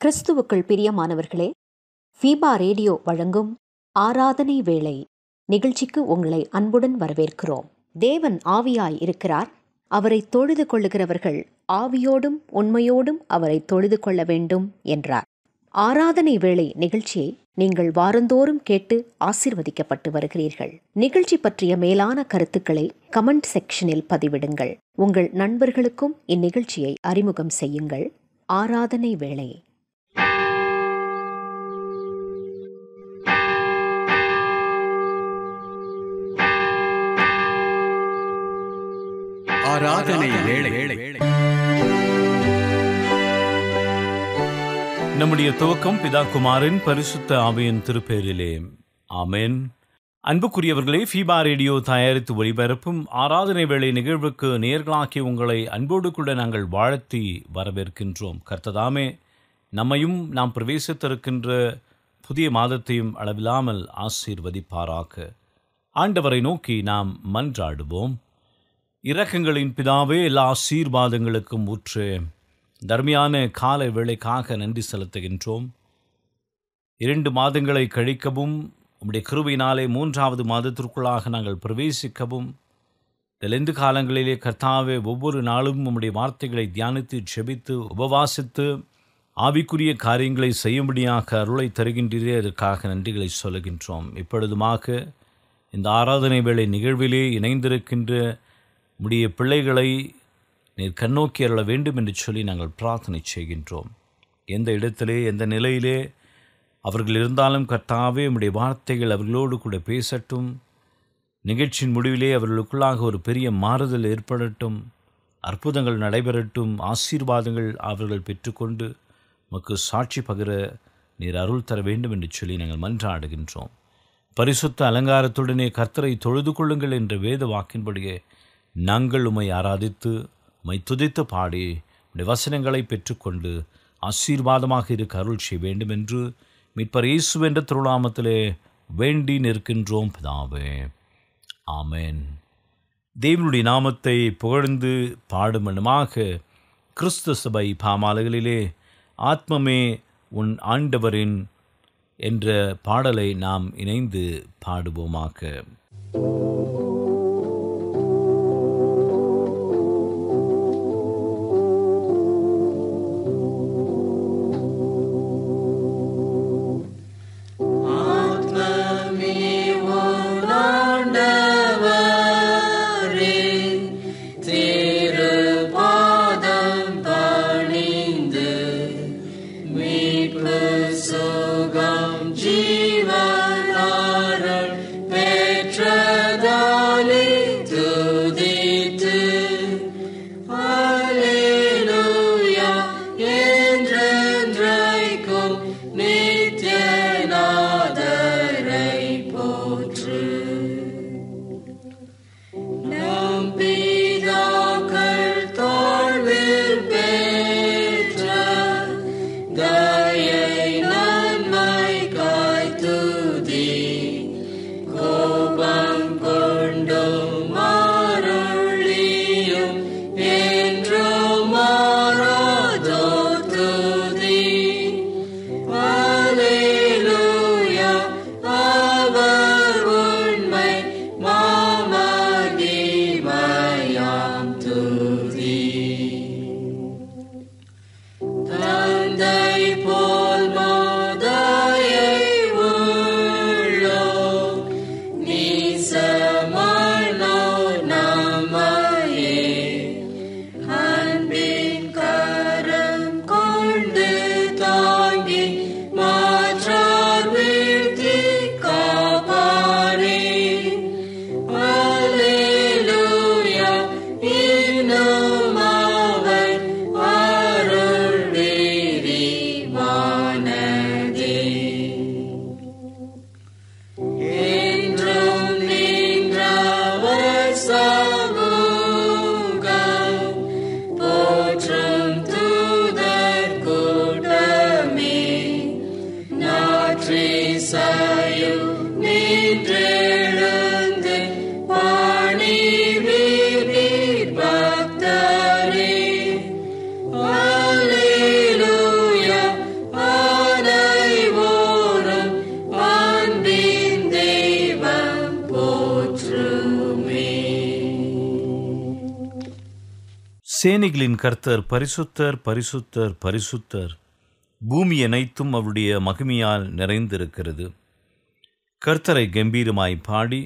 கிறிஸ்துவுக்குள் பிரியமானவர்களே, FIBA radio வழங்கும் ஆராதனை வேளை நிகழ்ச்சிக்கு உங்களை அன்புடன் வரவேற்கிறோம். தேவன் ஆவியாய் இருக்கிறார். அவரை தொழுது கொள்ளுகிறவர்கள் ஆவியோடும் உண்மையோடும் அவரை தொழுது கொள்ள வேண்டும் என்றார். ஆராதனை வேளை நிகழ்ச்சியை நீங்கள் வாரந்தோறும் கேட்டு ஆசீர்வதிக்கப்பட்டு வருகிறீர்கள். நிகழ்ச்சி பற்றிய மேலான கருத்துக்களை கமெண்ட் செக்ஷனில் பதிவிடுங்கள். உங்கள் நண்பர்களுக்கும் இந்நிகழ்ச்சியை அறிமுகம் செய்யுங்கள். ஆராதனை வேளை. ஆராதனை வேளை. நம்முடைய துவக்கம் பிதா குமாரின் பரிசுத்த ஆவியின் திருப்பெயரிலே. ஆமென். அன்புக்குரியவர்களே, ஃபீபா ரேடியோ தயாரித்து ஒளிபரப்பும் ஆராதனை வேளை நிகழ்வுக்கு நேர்களாக்கி உங்களை அன்போடு கூட நாங்கள் வாழ்த்தி வரவேற்கின்றோம். கர்த்ததாமே நம்மையும் நாம் பிரவேசித்திருக்கின்ற புதிய மாதத்தையும் அளவில்லாமல் ஆசீர்வதிப்பாராக. ஆண்டவரை நோக்கி நாம் மன்றாடுவோம். இரக்கங்களின் பிதாவே, எல்லா ஆசீர்வாதங்களுக்கும் ஊற்று தர்மியான கால வேளைக்காக நன்றி செலுத்துகின்றோம். 2 மாதங்களை கழிக்கவும் உம்முடைய கிருபையினாலே 3வது மாதத்திற்குள்ளாக நாங்கள் பிரவேசிக்கவும், இந்த காலங்களிலே கர்த்தாவே ஒவ்வொரு நாளும் உம்முடைய வார்த்தைகளை தியானித்து செபித்து உபவாசித்து ஆவிக்குரிய காரியங்களை செய்யும்படியாக அருளை தருகின்றீரே, அதற்காக நன்றிகளை சொல்லுகின்றோம். இப்பொழுதுமாக இந்த ஆராதனை வேளை நிகழ்விலே இணைந்திருக்கின்ற உம்முடைய பிள்ளைகளை நீர் கண்ணோக்கி அருள வேண்டும் என்று சொல்லி நாங்கள் பிரார்த்தனை செய்கின்றோம். எந்த இடத்திலே எந்த நிலையிலே அவர்கள் இருந்தாலும் கர்த்தாவே உம்முடைய வார்த்தைகள் அவர்களோடு கூட பேசட்டும். நிகழ்ச்சியின் முடிவிலே அவர்களுக்குள்ளாக ஒரு பெரிய மாறுதல் ஏற்படட்டும். அற்புதங்கள் நடைபெறட்டும். ஆசீர்வாதங்கள் அவர்கள் பெற்றுக்கொண்டு உமக்கு சாட்சி பகிர நீர் அருள் தர வேண்டும் என்று சொல்லி நாங்கள் மன்றாடுகின்றோம். பரிசுத்த அலங்காரத்துடனே கர்த்தரை தொழுது கொள்ளுங்கள் என்ற வேத வாக்கின்படியே நாங்கள் உம்மை ஆராதித்து உம்மை துதித்து பாடி உம்முடைய வசனங்களை பெற்றுக்கொண்டு ஆசீர்வாதமாக இருக்க அருள் செய்ய வேண்டும் என்று மீட்பர் இயேசு என்ற திருநாமத்திலே வேண்டி நிற்கின்றோம் பிதாவே. ஆமென். தேவனுடைய நாமத்தை புகழ்ந்து பாடும் வண்ணமாக கிறிஸ்து சபை பாமாலைகளிலே ஆத்மமே உன் ஆண்டவரின் என்ற பாடலை நாம் இணைந்து பாடுவோமாக. Yeah. சேனைகளின் கர்த்தர் பரிசுத்தர், பரிசுத்தர், பரிசுத்தர். பூமி அனைத்தும் அவருடைய மகிமையால் நிறைந்திருக்கிறது. கர்த்தரை கம்பீரமாய் பாடி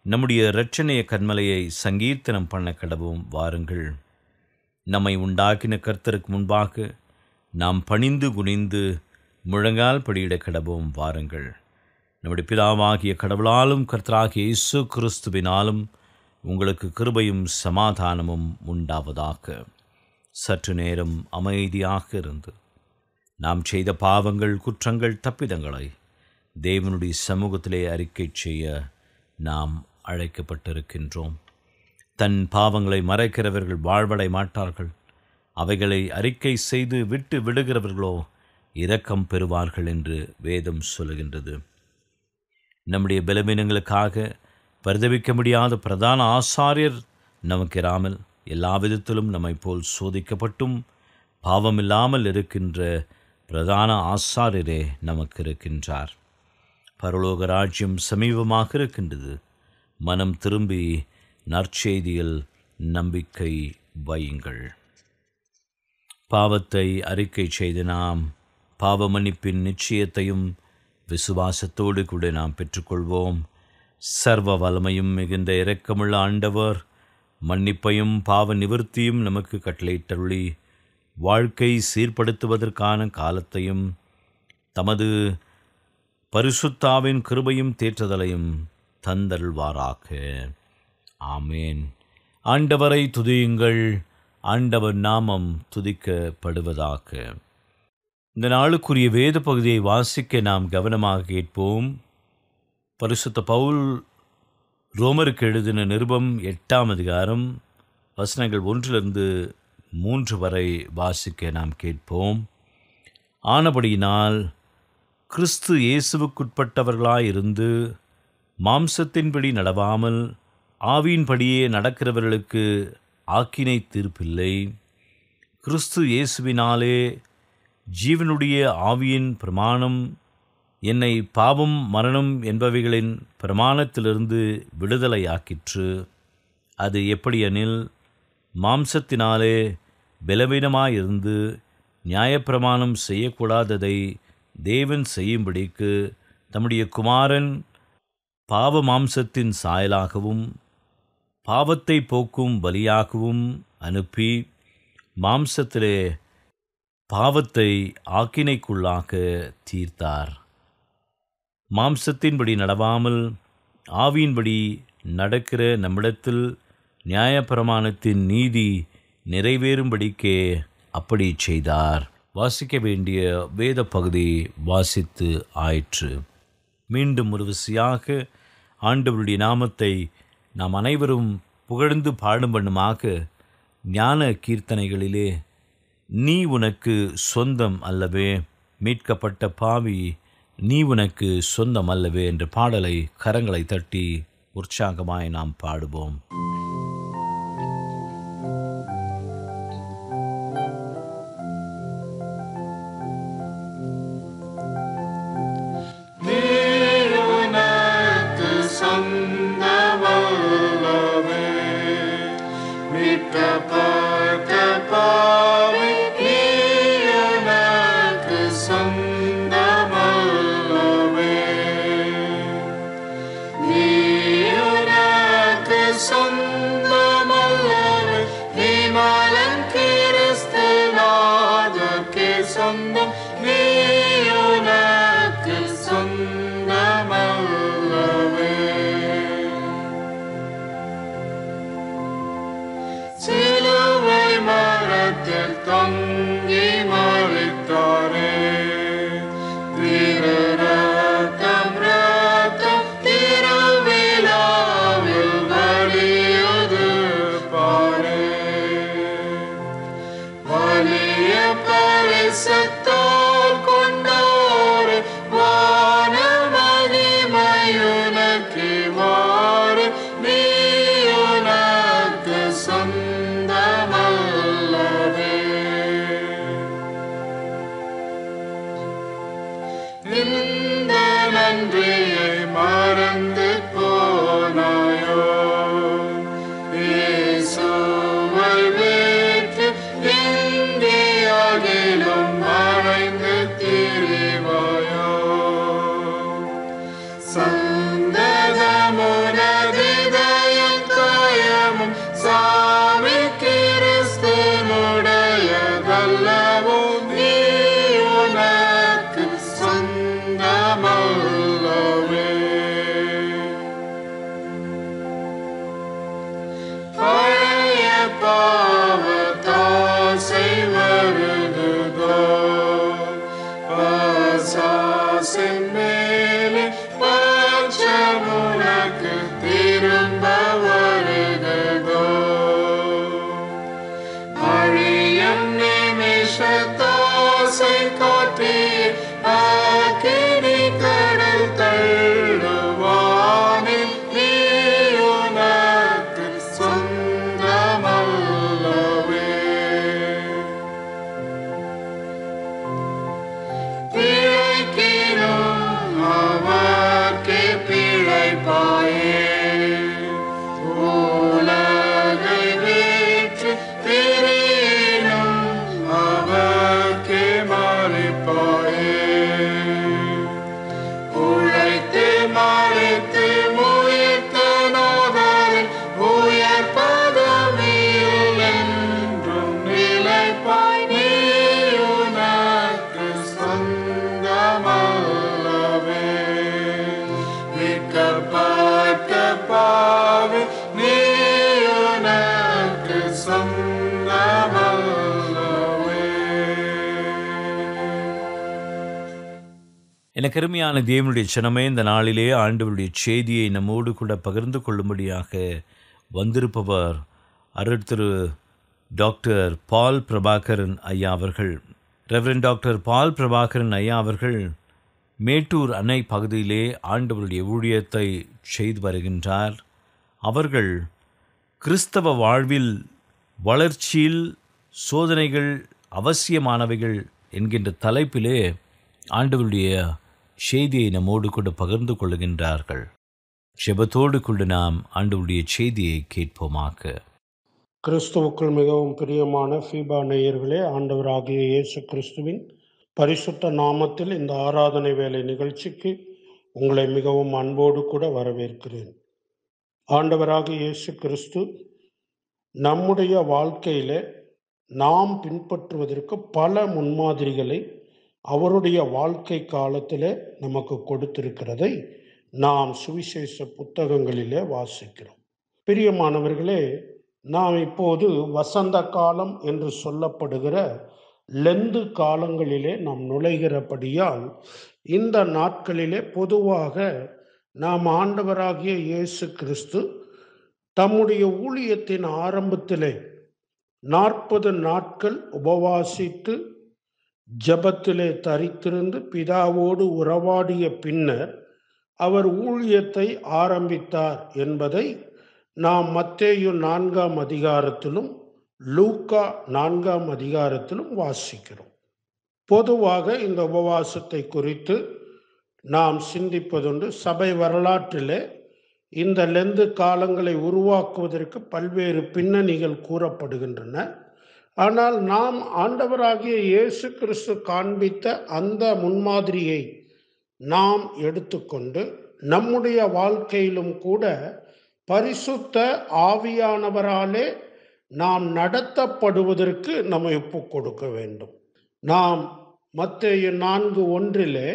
நம்முடைய இரட்சணிய கன்மலையை சங்கீர்த்தனம் பண்ண கடவும் வாருங்கள். நம்மை உண்டாக்கின கர்த்தருக்கு முன்பாக நாம் பணிந்து குனிந்து முழங்கால் படியிட கடவும் வாருங்கள். நம்முடைய பிதாவாகிய கடவுளாலும் கர்த்தராகிய இயேசு கிறிஸ்துவினாலும் உங்களுக்கு கிருபையும் சமாதானமும் உண்டாவதாக. சற்று நேரம் அமைதியாக இருந்து நாம் செய்த பாவங்கள், குற்றங்கள், தப்பிதங்களை தேவனுடைய சமூகத்திலே அறிக்கை செய்ய நாம் அழைக்கப்பட்டிருக்கின்றோம். தன் பாவங்களை மறைக்கிறவர்கள் வாழ்வடை மாட்டார்கள். அவைகளை அறிக்கை செய்து விட்டு விடுகிறவர்களோ இரக்கம் பெறுவார்கள் என்று வேதம் சொல்லுகின்றது. நம்முடைய பலவீனங்களுக்காக பரிதவிக்க முடியாத பிரதான ஆசாரியர் நமக்கு இராமல் எல்லா விதத்திலும் நம்மை போல் சோதிக்கப்பட்டும் பாவமில்லாமல் இருக்கின்ற பிரதான ஆசாரியரே நமக்கு இருக்கின்றார். பரலோக ராஜ்யம் சமீபமாக இருக்கின்றது. மனம் திரும்பி நற்செய்தியில் நம்பிக்கை வையுங்கள். பாவத்தை அறிக்கை செய்து நாம் பாவ மன்னிப்பின் நிச்சயத்தையும் விசுவாசத்தோடு கூட நாம் பெற்றுக்கொள்வோம். சர்வ வல்லமையும் மிகுந்த இரக்கமுள்ள ஆண்டவர் மன்னிப்பையும் பாவ நிவர்த்தியும் நமக்கு கட்டளையிட்டருளி வாழ்க்கை சீர்படுத்துவதற்கான காலத்தையும் தமது பரிசுத்தாவின் கிருபையும் தேற்றுதலையும் தந்தருள்வாராக. ஆமேன். ஆண்டவரை துதியுங்கள். ஆண்டவர் நாமம் துதிக்கப்படுவதாக. இந்த நாளுக்குரிய வேத பகுதியை வாசிக்க நாம் கவனமாக கேட்போம். பரிசுத்த பவுல் ரோமருக்கு எழுதின நிருபம் 8ஆம் அதிகாரம் வசனங்கள் 1-3 வரை வாசிக்க நாம் கேட்போம். ஆனபடியினால் கிறிஸ்து இயேசுவுக்குட்பட்டவர்களாயிருந்து மாம்சத்தின்படி நடவாமல் ஆவியின்படியே நடக்கிறவர்களுக்கு ஆக்கினை தீர்ப்பில்லை. கிறிஸ்து இயேசுவினாலே ஜீவனுடைய ஆவியின் பிரமாணம் என்னை பாவம் மரணம் என்பவைகளின் பிரமாணத்திலிருந்து விடுதலையாக்கிற்று. அது எப்படியெனில், மாம்சத்தினாலே பலவீனமாயிருந்து நியாயப்பிரமாணம் செய்யக்கூடாததை தேவன் செய்யும்படிக்கு தம்முடைய குமாரன் பாவ மாம்சத்தின் சாயலாகவும் பாவத்தை போக்கும் பலியாகவும் அனுப்பி மாம்சத்திலே பாவத்தை ஆக்கினைக்குள்ளாக தீர்த்தார். மாம்சத்தின்படி நடவாமல் ஆவியின்படி நடக்கிற நம்மிடத்தில் நியாயப்பிரமாணத்தின் நீதி நிறைவேறும்படிக்கே அப்படி செய்தார். வாசிக்க வேண்டிய வேத பகுதி வாசித்து ஆயிற்று. மீண்டும் ஒரு விசையாக ஆண்டவருடைய நாமத்தை நாம் அனைவரும் புகழ்ந்து பாடும் வண்ணமாக ஞான கீர்த்தனைகளிலே நீ உனக்கு சொந்தம் அல்லவே, மீட்கப்பட்ட பாவி நீ உனக்கு சொந்தம் அல்லவே என்ற பாடலை கரங்களை தட்டி உற்சாகமாய் நாம் பாடுவோம். போனாயோ இயேசுவை அவர்க்கே பிழைப்பாயே. உலகை வெற்றி பெறினும் அவர்க்கே மறிப்பாயே. உழைத்து மறித்து முயற்ற நாதரின் உயர் பதவியில் என்றும் நிலைப்பாய். நீ உனக்கு சொந்தமல்லவே. விற்கப்பட்ட பாவி நீ உனக்கு சொந்தமல்லவே. எனக்கு அருமையான தேவனுடைய ஜனமே, இந்த நாளிலே ஆண்டவருடைய செய்தியை நம்மோடு கூட பகிர்ந்து கொள்ளும்படியாக வந்திருப்பவர் அருட்திரு டாக்டர் பால் பிரபாகரன் ஐயா அவர்கள். ரெவரண்ட் டாக்டர் பால் பிரபாகரன் ஐயா அவர்கள் மேட்டூர் அணை பகுதியிலே ஆண்டவருடைய ஊழியத்தை செய்து வருகின்றார். அவர்கள் கிறிஸ்தவ வாழ்வில் வளர்ச்சியில் சோதனைகள் அவசியமானவைகள் என்கின்ற தலைப்பிலே ஆண்டவருடைய செய்தியை நம்மோடு கூட பகிர்ந்து கொள்ளுகின்றார்கள். ஜெபத்தோடு கூட நாம் ஆண்டவருடைய செய்தியை கேட்போமாக. கிறிஸ்துவுக்குள் மிகவும் பிரியமான ஃபீபா நேயர்களே, ஆண்டவராகிய இயேசு கிறிஸ்துவின் பரிசுத்த நாமத்தில் இந்த ஆராதனை வேலை நிகழ்ச்சிக்கு உங்களை மிகவும் அன்போடு கூட வரவேற்கிறேன். ஆண்டவராகிய இயேசு கிறிஸ்து நம்முடைய வாழ்க்கையில் நாம் பின்பற்றுவதற்கு பல முன்மாதிரிகளை அவருடைய வாழ்க்கை காலத்தில் நமக்கு கொடுத்திருக்கிறதை நாம் சுவிசேஷ புத்தகங்களிலே வாசிக்கிறோம். பிரியமானவர்களே, நாம் இப்போது வசந்த காலம் என்று சொல்லப்படுகிற லெந்து காலங்களிலே நாம் நுழைகிறபடியால் இந்த நாட்களிலே பொதுவாக நாம் ஆண்டவராகிய இயேசு கிறிஸ்து தம்முடைய ஊழியத்தின் ஆரம்பத்திலே 40 நாட்கள் உபவாசித்து ஜெபத்திலே தரித்திருந்து பிதாவோடு உறவாடிய பின்னர் அவர் ஊழியத்தை ஆரம்பித்தார் என்பதை நாம் மத்தேயு 4ஆம் அதிகாரத்திலும் லூக்கா 4ஆம் அதிகாரத்திலும் வாசிக்கிறோம். பொதுவாக இந்த உபவாசத்தை குறித்து நாம் சிந்திப்பதுண்டு. சபை வரலாற்றிலே இந்த லெந்து காலங்களை உருவாக்குவதற்கு பல்வேறு பின்னணிகள் கூறப்படுகின்றன. ஆனால் நாம் ஆண்டவராகிய இயேசு கிறிஸ்து காண்பித்த அந்த முன்மாதிரியை நாம் எடுத்துக்கொண்டு நம்முடைய வாழ்க்கையிலும் கூட பரிசுத்த ஆவியானவராலே நாம் நடத்தப்படுவதற்கு நம்ம ஒப்பு கொடுக்க வேண்டும். நாம் மத்தேயு 4:1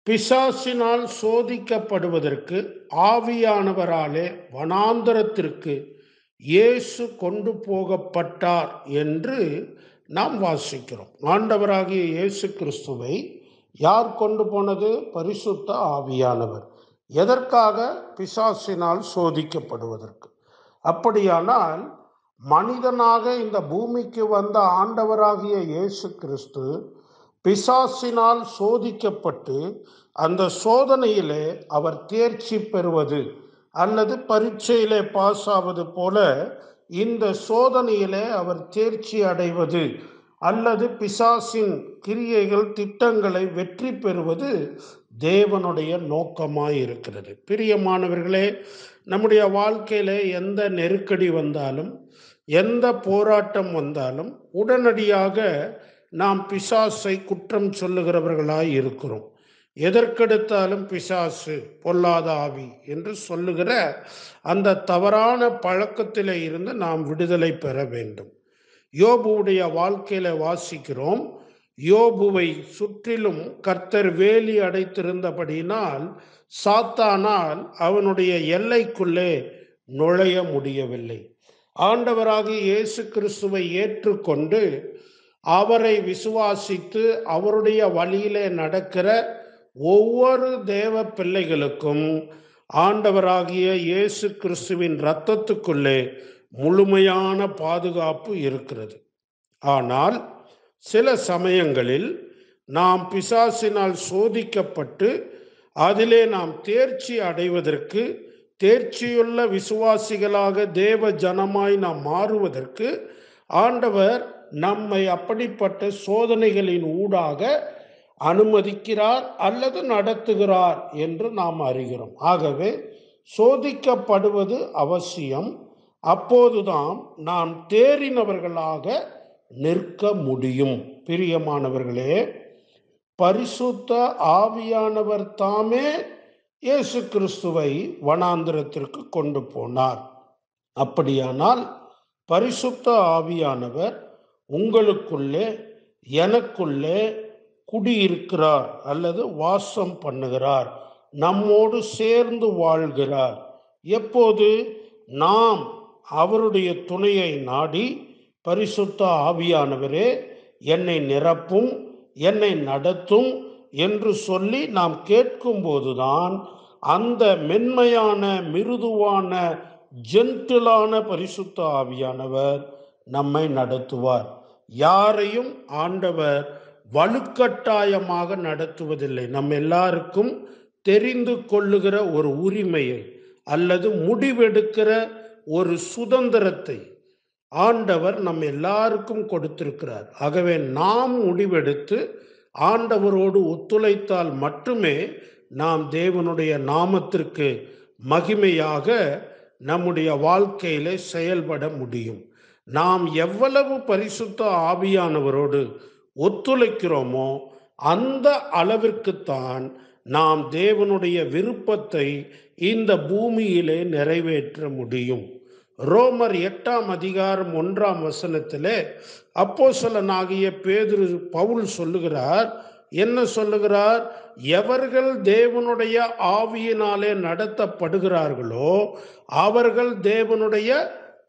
பிசாசினால் சோதிக்கப்படுவதற்கு ஆவியானவராலே வனாந்தரத்திற்கு இயேசு கொண்டு போகப்பட்டார் என்று நாம் வாசிக்கிறோம். ஆண்டவராகிய இயேசு கிறிஸ்துவை யார் கொண்டு போனது? பரிசுத்த ஆவியானவர். எதற்காக? பிசாசினால் சோதிக்கப்படுவதற்கு. அப்படியானால் மனிதனாக இந்த பூமிக்கு வந்த ஆண்டவராகிய இயேசு கிறிஸ்து பிசாசினால் சோதிக்கப்பட்டு அந்த சோதனையிலே அவர் தேர்ச்சி பெறுவது அல்லது பரீட்சையிலே பாஸ் ஆவது போல இந்த சோதனையிலே அவர் தேர்ச்சி அடைவது அல்லது பிசாசின் கிரியைகள் திட்டங்களை வெற்றி பெறுவது தேவனுடைய நோக்கமாய் இருக்கிறது. பிரியமானவர்களே, நம்முடைய வாழ்க்கையில எந்த நெருக்கடி வந்தாலும் எந்த போராட்டம் வந்தாலும் உடனடியாக நாம் பிசாசை குற்றம் சொல்லுகிறவர்களாய் இருக்கிறோம். எதற்கெடுத்தாலும் பிசாசு, பொல்லாத ஆவி என்று சொல்லுகிற அந்த தவறான பழக்கத்திலே இருந்து நாம் விடுதலை பெற வேண்டும். யோபுவுடைய வாழ்க்கையில வாசிக்கிறோம். யோபுவை சுற்றிலும் கர்த்தர் வேலி அடைத்திருந்தபடியினால் சாத்தானால் அவனுடைய எல்லைக்குள்ளே நுழைய முடியவில்லை. ஆண்டவராகிய இயேசு கிறிஸ்துவை ஏற்றுக்கொண்டு அவரை விசுவாசித்து அவருடைய வழியிலே நடக்கிற ஒவ்வொரு தேவ பிள்ளைகளுக்கும் ஆண்டவராகிய இயேசு கிறிஸ்துவின் இரத்தத்துக்குள்ளே முழுமையான பாதுகாப்பு இருக்கிறது. ஆனால் சில சமயங்களில் நாம் பிசாசினால் சோதிக்கப்பட்டு அதிலே நாம் தேர்ச்சி அடைவதற்கு, தேர்ச்சியுள்ள விசுவாசிகளாக தேவ ஜனமாய் நாம் மாறுவதற்கு ஆண்டவர் நம்மை அப்படிப்பட்ட சோதனைகளின் ஊடாக அனுமதிக்கிறார் அல்லது நடத்துகிறார் என்று நாம் அறிகிறோம். ஆகவே சோதிக்கப்படுவது அவசியம். அப்போதுதான் நாம் தேறினவர்களாக நிற்க முடியும். பிரியமானவர்களே, பரிசுத்த ஆவியானவர் தாமே இயேசு கிறிஸ்துவை வனாந்திரத்திற்கு கொண்டு போனார். அப்படியானால் பரிசுத்த ஆவியானவர் உங்களுக்குள்ளே எனக்குள்ளே குடியிருக்கிறார் அல்லது வாசம் பண்ணுகிறார், நம்மோடு சேர்ந்து வாழ்கிறார். எப்போது நாம் அவருடைய துணையை நாடி பரிசுத்த ஆவியானவரே என்னை நிரப்பும், என்னை நடத்தும் என்று சொல்லி நாம் கேட்கும்போதுதான் அந்த மென்மையான மிருதுவான ஜென்டிலான பரிசுத்த ஆவியானவர் நம்மை நடத்துவார். யாரையும் ஆண்டவர் வலுக்கட்டாயமாக நடத்துவதில்லை. நம்ம எல்லாருக்கும் தெரிந்து கொள்ளுகிற ஒரு உரிமையை அல்லது முடிவெடுக்கிற ஒரு சுதந்திரத்தை ஆண்டவர் நம்ம எல்லாருக்கும் கொடுத்திருக்கிறார். ஆகவே நாம் முடிவெடுத்து ஆண்டவரோடு ஒத்துழைத்தால் மட்டுமே நாம் தேவனுடைய நாமத்திற்கு மகிமையாக நம்முடைய வாழ்க்கையிலே செயல்பட முடியும். நாம் எவ்வளவு பரிசுத்த ஆவியானவரோடு ஒத்துழைக்கிறோமோ அந்த அளவிற்குத்தான் நாம் தேவனுடைய விருப்பத்தை இந்த பூமியிலே நிறைவேற்ற முடியும். ரோமர் 8ஆம் அதிகாரம் 1ஆம் வசனத்திலே அப்போஸ்தலனாகிய பேதுரு பவுல் சொல்லுகிறார். என்ன சொல்லுகிறார்? எவர்கள் தேவனுடைய ஆவியினாலே நடத்தப்படுகிறார்களோ அவர்கள் தேவனுடைய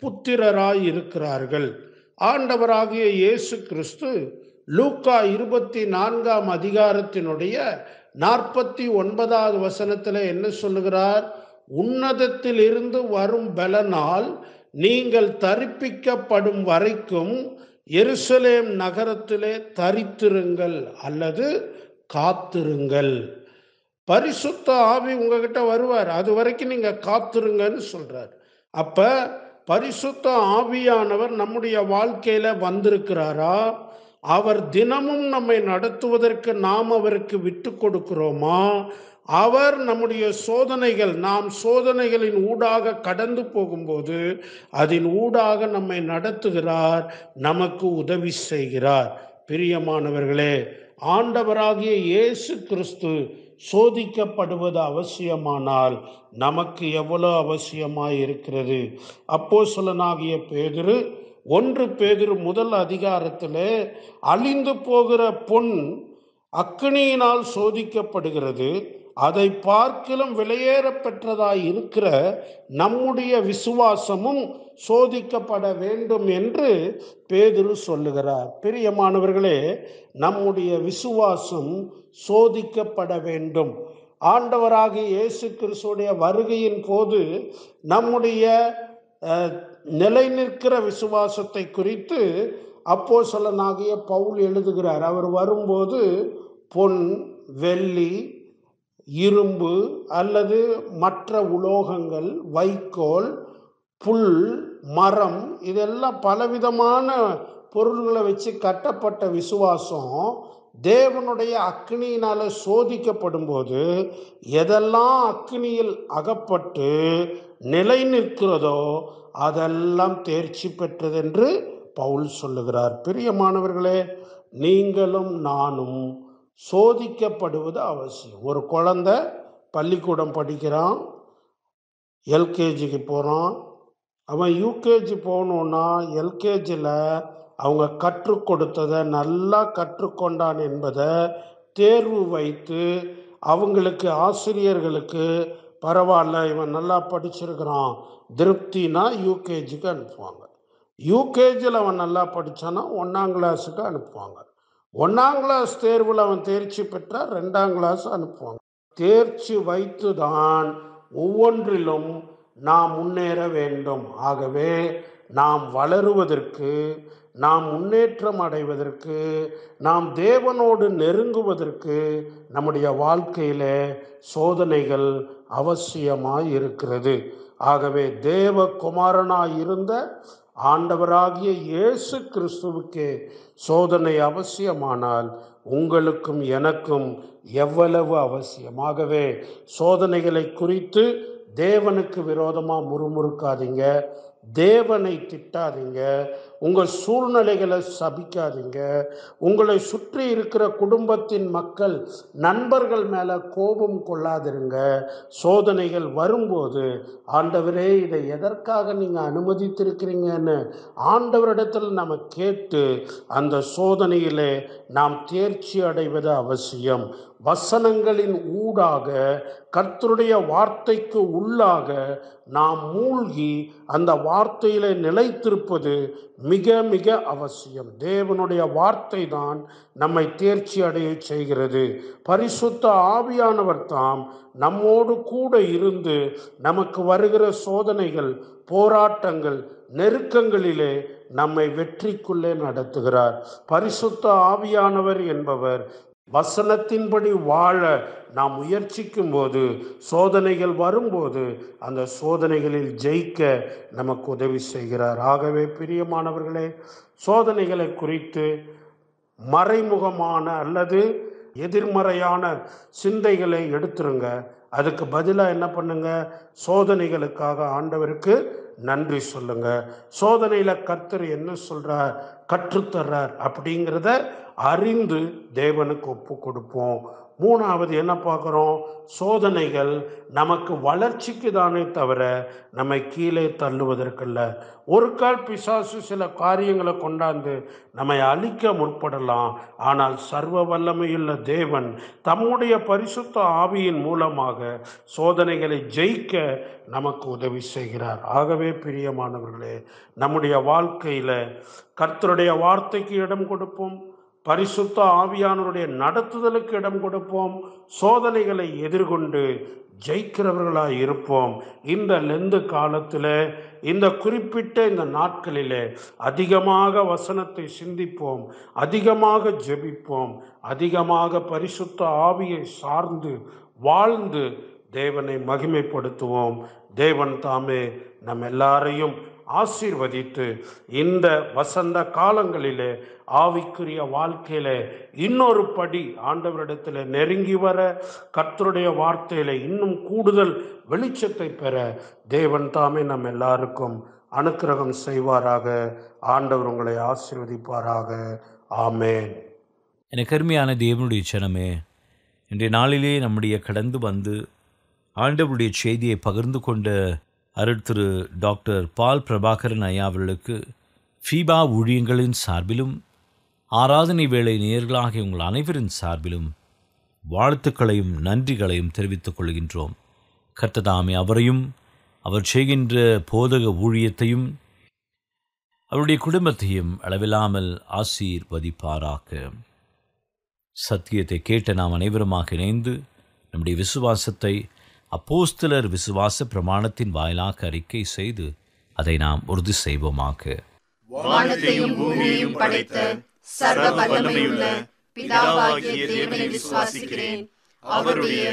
புத்திரராய் இருக்கிறார்கள். ஆண்டவராகிய இயேசு கிறிஸ்து லூக்கா 24ஆம் அதிகாரத்தினுடைய 49வது வசனத்தில் என்ன சொல்லுகிறார்? உன்னதத்தில் இருந்து வரும் பலனால் நீங்கள் தரிப்பிக்கப்படும் வரைக்கும் எருசலேம் நகரத்திலே தரித்திருங்கள் அல்லது காத்திருங்கள். பரிசுத்த ஆவி உங்ககிட்ட வருவார், அது வரைக்கும் நீங்க காத்திருங்கன்னு சொல்றார். அப்ப பரிசுத்த ஆவியானவர் நம்முடைய வாழ்க்கையில வந்திருக்கிறாரா? அவர் தினமும் நம்மை நடத்துவதற்கு நாம் அவருக்கு விட்டு கொடுக்கிறோமா? அவர் நம்முடைய சோதனைகள், நாம் சோதனைகளின் ஊடாக கடந்து போகும்போது அதன் ஊடாக நம்மை நடத்துகிறார், நமக்கு உதவி செய்கிறார். பிரியமானவர்களே, ஆண்டவராகிய இயேசு கிறிஸ்து சோதிக்கப்படுவது அவசியமானால் நமக்கு எவ்வளவு அவசியமாய் இருக்கிறது. அப்போஸ்தலனாகிய பேதுரு 1 பேதுரு 1 அதிகாரத்திலே அழிந்து போகிற பொன் அக்கினியினால் சோதிக்கப்படுகிறது, அதை பார்க்கிலும் விலையேற பெற்றதாய் இருக்கிற நம்முடைய விசுவாசமும் சோதிக்கப்பட வேண்டும் என்று பேதுரு சொல்லுகிறார். பிரியமானவர்களே, நம்முடைய விசுவாசம் சோதிக்கப்பட வேண்டும். ஆண்டவராகிய இயேசு கிறிஸ்துடைய வருகையின் போது நம்முடைய நிலை நிற்கிற விசுவாசத்தை குறித்து அப்போஸ்தலனாகிய பவுல் எழுதுகிறார். அவர் வரும்போது பொன், வெள்ளி, இரும்பு அல்லது மற்ற உலோகங்கள், வைக்கோல், புல், மரம், இதெல்லாம் பலவிதமான பொருள்களை வச்சு கட்டப்பட்ட விசுவாசம் தேவனுடைய அக்கினியினால சோதிக்கப்படும் போது எதெல்லாம் அக்கினியில் அகப்பட்டு நிலை நிற்கிறதோ அதெல்லாம் தேர்ச்சி பெற்றது என்று பவுல் சொல்லுகிறார். பிரியமானவர்களே, நீங்களும் நானும் சோதிக்கப்படுவது அவசியம். ஒரு குழந்தை பள்ளிக்கூடம் படிக்கிறான், எல்கேஜிக்கு போகிறான். அவன் யூகேஜி போகணுன்னா எல்கேஜியில் அவங்க கற்றுக் கொடுத்ததை நல்லா கற்றுக்கொண்டான் என்பதை தேர்வு வைத்து அவங்களுக்கு, ஆசிரியர்களுக்கு பரவாயில்ல இவன் நல்லா படிச்சிருக்கிறான் திருப்தினா யூகேஜிக்கு அனுப்புவாங்க. யூகேஜியில் அவன் நல்லா படித்தானா 1ஆம் கிளாஸுக்கு அனுப்புவாங்க. 1ஆம் கிளாஸ் தேர்வில் அவன் தேர்ச்சி பெற்றால் 2ஆம் கிளாஸ் அனுப்புவாங்க. தேர்ச்சி வைத்து தான் ஒவ்வொன்றிலும் நாம் முன்னேற வேண்டும். ஆகவே நாம் வளருவதற்கு, நாம் முன்னேற்றம் அடைவதற்கு, நாம் தேவனோடு நெருங்குவதற்கு நம்முடைய வாழ்க்கையில் சோதனைகள் அவசியமாய் இருக்கிறது. ஆகவே தேவகுமாரனாய் இருந்த ஆண்டவராகிய இயேசு கிறிஸ்துவுக்கே சோதனை அவசியமானால் உங்களுக்கும் எனக்கும் எவ்வளவு அவசியமாகவே சோதனைகளை குறித்து தேவனுக்கு விரோதமாக முறுமுறுக்காதீங்க, தேவனை திட்டாதீங்க, உங்கள் சூழ்நிலைகளை சபிக்காதீங்க, உங்களை சுற்றி இருக்கிற குடும்பத்தின் மக்கள் நண்பர்கள் மேலே கோபம் கொள்ளாதிருங்க. சோதனைகள் வரும்போது ஆண்டவரே இதை எதற்காக நீங்கள் அனுமதித்திருக்கிறீங்கன்னு ஆண்டவரிடத்தில் நம்ம கேட்டு அந்த சோதனையிலே நாம் தேர்ச்சி அடைவது அவசியம். வசனங்களின் ஊடாக கர்த்தருடைய வார்த்தைக்கு உள்ளாக நாம் மூழ்கி அந்த வார்த்தையிலே நிலைத்திருப்பது மிக மிக அவசியம். தேவனுடைய வார்த்தை தான் நம்மை தேர்ச்சி அடைய செய்கிறது. பரிசுத்த ஆவியானவர் தாம் நம்மோடு கூட இருந்து நமக்கு வருகிற சோதனைகள், போராட்டங்கள், நெருக்கங்களிலே நம்மை வெற்றிக்குள்ளே நடத்துகிறார். பரிசுத்த ஆவியானவர் என்பவர் வசனத்தின்படி வாழ நாம் முயற்சிக்கும் போது, சோதனைகள் வரும்போது அந்த சோதனைகளில் ஜெயிக்க நமக்கு உதவி செய்கிறார். ஆகவே பிரியமானவர்களே, சோதனைகளை குறித்து மறைமுகமான அல்லது எதிர்மறையான சிந்தைகளை எடுத்துருங்க. அதுக்கு பதிலாக என்ன பண்ணுங்க? சோதனைகளுக்காக ஆண்டவருக்கு நன்றி சொல்லுங்க. சோதனையில் கர்த்தர் என்ன சொல்றார், கற்றுத்தர்றார் அப்படிங்கிறத அறிந்து தேவனுக்கு ஒப்பு கொடுப்போம். மூணாவது என்ன பார்க்குறோம்? சோதனைகள் நமக்கு வளர்ச்சிக்கு தானே தவிர நம்மை கீழே தள்ளுவதற்கல்ல. ஒரு கால் பிசாசு சில காரியங்களை கொண்டாந்து நம்மை அழிக்க முற்படலாம். ஆனால் சர்வ வல்லமையுள்ள தேவன் தம்முடைய பரிசுத்த ஆவியின் மூலமாக சோதனைகளை ஜெயிக்க நமக்கு உதவி செய்கிறார். ஆகவே பிரியமானவர்களே, நம்முடைய வாழ்க்கையில் கர்த்தருடைய வார்த்தைக்கு இடம் கொடுப்போம், பரிசுத்த ஆவியானவருடைய நடத்துதலுக்கு இடம் கொடுப்போம், சோதனைகளை எதிர்கொண்டு ஜெயிக்கிறவர்களாக இருப்போம். இந்த லெந்து காலத்தில், இந்த குறிப்பிட்ட இந்த நாட்களில் அதிகமாக வசனத்தை சிந்திப்போம், அதிகமாக ஜெபிப்போம், அதிகமாக பரிசுத்த ஆவியை சார்ந்து வாழ்ந்து தேவனை மகிமைப்படுத்துவோம். தேவன் தாமே நம் எல்லாரையும் ஆசீர்வதித்து இந்த வசந்த காலங்களிலே ஆவிக்குரிய வாழ்க்கையில இன்னொரு படி ஆண்டவரிடத்தில் நெருங்கி வர, கர்த்தருடைய வார்த்தையில இன்னும் கூடுதல் வெளிச்சத்தை பெற தேவன் தாமே நம் எல்லாருக்கும் அனுக்கிரகம் செய்வாராக. ஆண்டவர் உங்களை ஆசீர்வதிப்பாராக. ஆமேன். எனக்கு அருமையான தேவனுடைய ஜனமே, இன்றைய நாளிலே நம்முடைய கடந்து வந்து ஆண்டவருடைய செய்தியை பகிர்ந்து கொண்ட அருட்திரு டாக்டர் பால் பிரபாகரன் ஐயா அவர்களுக்கு ஃபீபா ஊழியங்களின் சார்பிலும் ஆராதனை வேளை நேயர்களாகிய உங்கள் அனைவரின் சார்பிலும் வாழ்த்துக்களையும் நன்றிகளையும் தெரிவித்துக் கொள்கின்றோம். கர்த்ததாமே அவரையும் அவர் செய்கின்ற போதக ஊழியத்தையும் அவருடைய குடும்பத்தையும் அளவில்லாமல் ஆசீர்வதிப்பாராக. சத்தியத்தை கேட்ட நாம் அனைவருமாக இணைந்து நம்முடைய விசுவாசத்தை அப்போஸ்தலர் விசுவாச பிரமாணத்தின் வாயிலாக அறிக்கை செய்து அதை நாம் உறுதி செய்வோமாக. வானத்தையும் பூமியையும் படைத்த சர்வ வல்லமையுள்ள பிதாவாகிய தேவனை விசுவாசிக்கிறேன். அவருடைய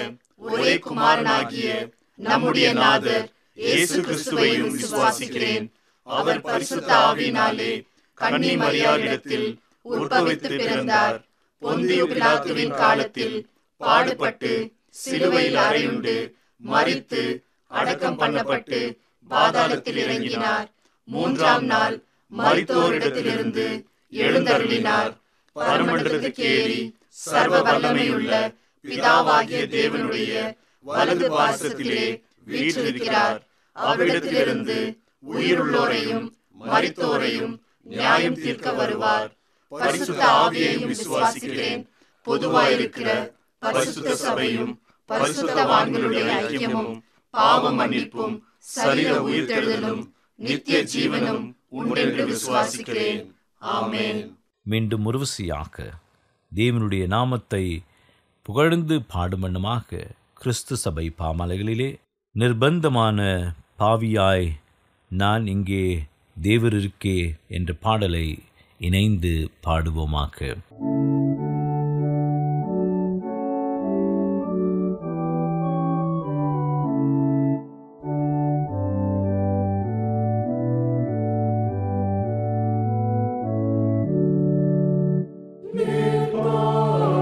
ஒரே குமாரனாகிய நம்முடைய நாதர் இயேசு கிறிஸ்துவையும் விசுவாசிக்கிறேன். அவர் பரிசுத்த ஆவியினாலே கன்னி மரியாளிடத்தில் உற்பவித்து பிறந்தார். பொந்தியு பிலாத்துவின் காலத்தில் பாடுபட்டு சிலுவையில் அறையுண்டு மரித்து அடக்கம் பண்ணப்பட்டு பாதாளத்தில் இறங்கினார். மூன்றாம் நாள் மரித்தோரிடத்திலிருந்து எழுந்தருளினார். பரமண்டலத்துக்கு ஏறி சர்வ வல்லமையுள்ள பிதாவாகிய தேவனுடைய வலது பாசத்திலே வீற்றிருக்கிறார். அவரிடத்திலிருந்து உயிருள்ளோரையும் மரித்தோரையும் நியாயம் தீர்க்க வருவார். பரிசுத்த ஆவியையும் விசுவாசிக்கிறேன். பொதுவாயிருக்கிற பரிசுத்த சபையும் பரிசுத்தவான்களுடைய ஐக்கியமும் பாவ மன்னிப்பும் சரீர உயிர்த்தெழுதலும் நித்திய ஜீவனும் உண்டென்று விசுவாசிக்கிறேன். ஆமென். மீண்டும் ஒருவசியாக தேவனுடைய நாமத்தை புகழ்ந்து பாடுமண்ணுமாக கிறிஸ்து சபை பாமலைகளிலே நிர்பந்தமான பாவியாய் நான் இங்கே தேவர் இருக்கே என்ற பாடலை இணைந்து பாடுவோமாக. Nirbana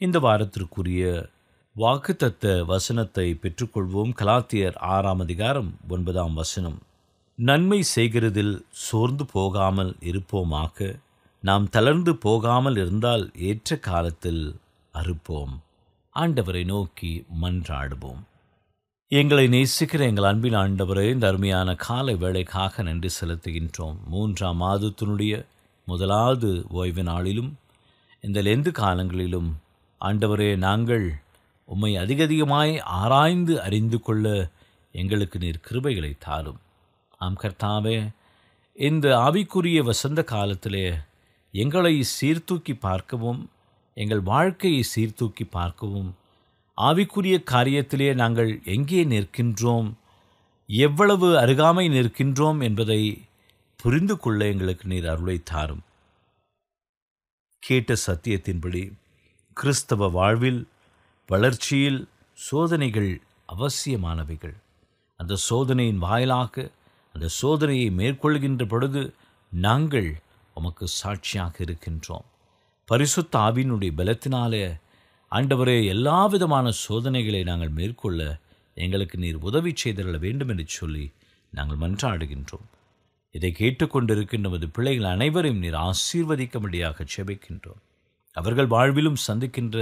இந்த வாரத்திற்குரிய வாக்குத்தத்த வசனத்தை பெற்றுக்கொள்வோம். கலாத்தியர் 6ஆம் அதிகாரம் 9ஆம் வசனம். நன்மை செய்கிறதில் சோர்ந்து போகாமல் இருப்போமாக, நாம் தளர்ந்து போகாமல் இருந்தால் ஏற்ற காலத்தில் அறுப்போம். ஆண்டவரை நோக்கி மன்றாடுவோம். எங்களை நேசிக்கிற எங்கள் அன்பின் ஆண்டவரே, இந்த அருமையான காலை வேளைக்காக நன்றி செலுத்துகின்றோம். 3ஆம் மாதத்தினுடைய முதலாவது ஓய்வு நாளிலும் இந்த லெந்து காலங்களிலும் ஆண்டவரே, நாங்கள் உம்மை அதிகமாய் ஆராய்ந்து அறிந்து கொள்ள எங்களுக்கு நீர் கிருபைகளை தாரும். ஆம் கர்த்தாவே, இந்த ஆவிக்குரிய வசந்த காலத்திலே எங்களை சீர்தூக்கி பார்க்கவும், எங்கள் வாழ்க்கையை சீர்தூக்கி பார்க்கவும், ஆவிக்குரிய காரியத்திலே நாங்கள் எங்கே நிற்கின்றோம், எவ்வளவு அருகாமை நிற்கின்றோம் என்பதை புரிந்து கொள்ள எங்களுக்கு நீர் அருளை தாரும். கேட்ட சத்தியத்தின்படி கிறிஸ்தவ வாழ்வில் வளர்ச்சியில் சோதனைகள் அவசியமானவைகள். அந்த சோதனையின் வாயிலாக அந்த சோதனையை மேற்கொள்கின்ற பொழுது நாங்கள் உமக்கு சாட்சியாக இருக்கின்றோம். பரிசுத்த ஆவியினுடைய பலத்தினாலே ஆண்டவரே, எல்லா விதமான சோதனைகளை நாங்கள் மேற்கொள்ள எங்களுக்கு நீர் உதவி செய்தருள வேண்டும் என்று சொல்லி நாங்கள் மன்றாடுகின்றோம். இதை கேட்டுக்கொண்டிருக்கின்ற நமது பிள்ளைகள் அனைவரையும் நீர் ஆசீர்வதிக்கும்படியாக செபிக்கின்றோம். அவர்கள் வாழ்விலும் சந்திக்கின்ற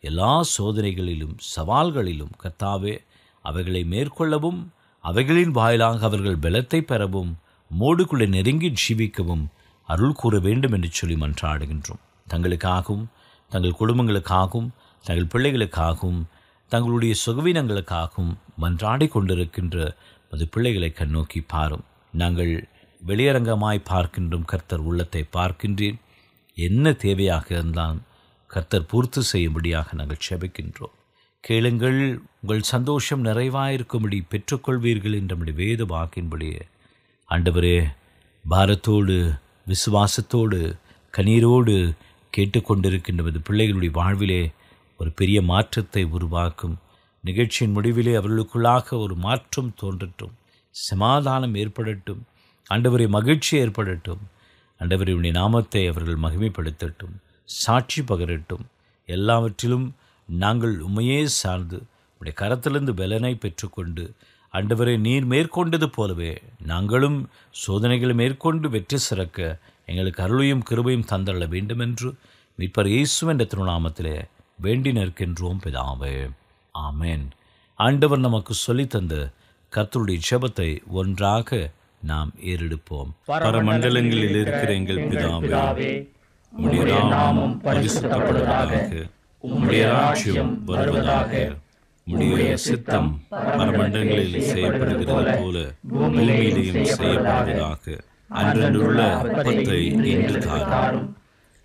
எல்லா சோதனைகளிலும் சவால்களிலும் கர்த்தாவே, அவைகளை மேற்கொள்ளவும், அவைகளின் வாயிலாக அவர்கள் பலத்தை பெறவும், மோடுக்குள்ளே நெருங்கி ஜீவிக்கவும் அருள் கூற வேண்டும் என்று சொல்லி மன்றாடுகின்றோம். தங்களுக்காகவும், தங்கள் குடும்பங்களுக்காகவும், தங்கள் பிள்ளைகளுக்காகவும், தங்களுடைய சுகவீனங்களுக்காகவும் மன்றாடி கொண்டிருக்கின்ற அது பிள்ளைகளை கண்ணோக்கி பாரும். நாங்கள் வெளியரங்கமாய் பார்க்கின்றோம், கர்த்தர் உள்ளத்தை பார்க்கின்றேன். என்ன தேவையாக இருந்தாலும் கர்த்தர் பூர்த்தி செய்யும்படியாக நாங்கள் செபிக்கின்றோம். கேளுங்கள், உங்கள் சந்தோஷம் நிறைவாயிருக்கும்படி பெற்றுக்கொள்வீர்கள் என்ற நம்முடைய வேத வாக்கின்படியே ஆண்டவரே, பாரத்தோடு விசுவாசத்தோடு கண்ணீரோடு கேட்டுக்கொண்டிருக்கின்றது பிள்ளைகளுடைய வாழ்விலே ஒரு பெரிய மாற்றத்தை உருவாக்கும். நிகழ்ச்சியின் முடிவிலே அவர்களுக்குள்ளாக ஒரு மாற்றம் தோன்றட்டும், சமாதானம் ஏற்படட்டும், ஆண்டவரை மகிழ்ச்சி ஏற்படட்டும். ஆண்டவருடைய நாமத்தை அவர்கள் மகிமைப்படுத்தட்டும், சாட்சி பகரட்டும். எல்லாவற்றிலும் நாங்கள் உண்மையே சார்ந்து உடைய கரத்திலிருந்து பலனை பெற்றுக்கொண்டு ஆண்டவரை நீர் மேற்கொண்டது போலவே நாங்களும் சோதனைகளை மேற்கொண்டு வெற்றி சிறக்க எங்களுக்கு அருளையும் கிருபையும் தந்தள்ள வேண்டும் என்று மீட்பர் இயேசு என்ற திருநாமத்திலே வேண்டி நிற்கின்றோம் பிதாவே, ஆமென். ஆண்டவர் நமக்கு சொல்லித்தந்த கர்த்தருடைய ஜெபத்தை ஒன்றாக நாம் ஏறெடுப்போம். பரமண்டலங்களில் இருக்கிற எங்கள் பிதாவே, உம்முடைய நாமம் பரிசுத்தப்படுவதாக, உம்முடைய ராஜ்யம் வருவதாக, உம்முடைய சித்தம் பரமண்டலங்களில் செய்யப்படுகிறது போல பூமியிலேயும் செய்யப்படுவதாக. அன்றுள்ள அப்பத்தை இன்று தாரும்.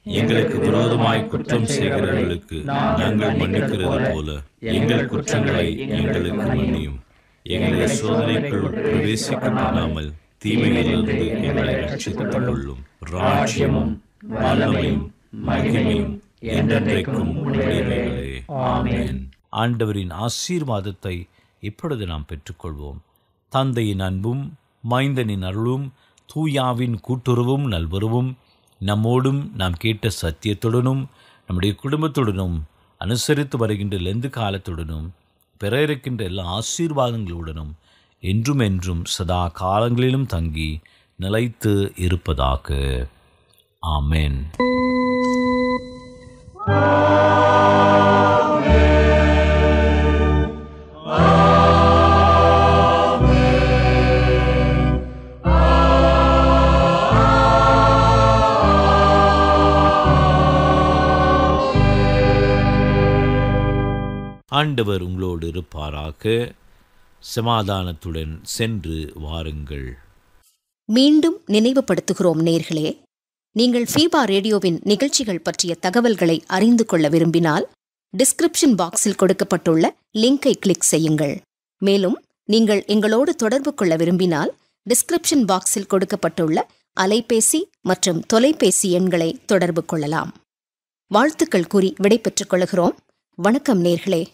எங்களுக்கு விரோதமாய் குற்றம் செய்கிறவர்களுக்கு நாங்கள் மன்னிக்கிறது போல எங்கள் குற்றங்களை எங்களுக்கு மன்னியும். எங்களை சோதனைக்குள் பிரவேசிக்க பண்ணாமல் தீமையிலிருந்து எங்களை ரட்சித்துக் கொள்ளும். ராஜ்யமும் வல்லமையும் மகிமையும் என்றென்றைக்கும் உடையவைகளே, ஆமென். ஆண்டவரின் ஆசீர்வாதத்தை இப்பொழுது நாம் பெற்றுக்கொள்வோம். தந்தையின் அன்பும் மைந்தனின் அருளும் தூயாவின் கூட்டுறவும் நல்வருவும் நம்மோடும் நாம் கேட்ட சத்தியத்துடனும் நம்முடைய குடும்பத்துடனும் அனுசரித்து வருகின்ற லெந்து காலத்துடனும் பெற இருக்கின்ற எல்லா ஆசீர்வாதங்களுடனும் என்றும் என்றும் சதா காலங்களிலும் தங்கி நிலைத்து இருப்பதாக. ஆமென். ஆண்டவர் உங்களோடு இருப்பாராக. சமாதானத்துடன் சென்று வாருங்கள். மீண்டும் நினைவுபடுத்துகிறோம் நேயர்களே, நீங்கள் ஃபீபா ரேடியோவின் நிகழ்ச்சிகள் பற்றிய தகவல்களை அறிந்து கொள்ள விரும்பினால் டிஸ்கிரிப்ஷன் பாக்ஸில் கொடுக்கப்பட்டுள்ள லிங்கை கிளிக் செய்யுங்கள். மேலும் நீங்கள் எங்களோடு தொடர்பு கொள்ள விரும்பினால் டிஸ்கிரிப்ஷன் பாக்ஸில் கொடுக்கப்பட்டுள்ள அலைபேசி மற்றும் தொலைபேசி எண்களை தொடர்பு கொள்ளலாம். வாழ்த்துக்கள் கூறி விடைபெற்றுக் கொள்கிறோம். வணக்கம் நேர்களே.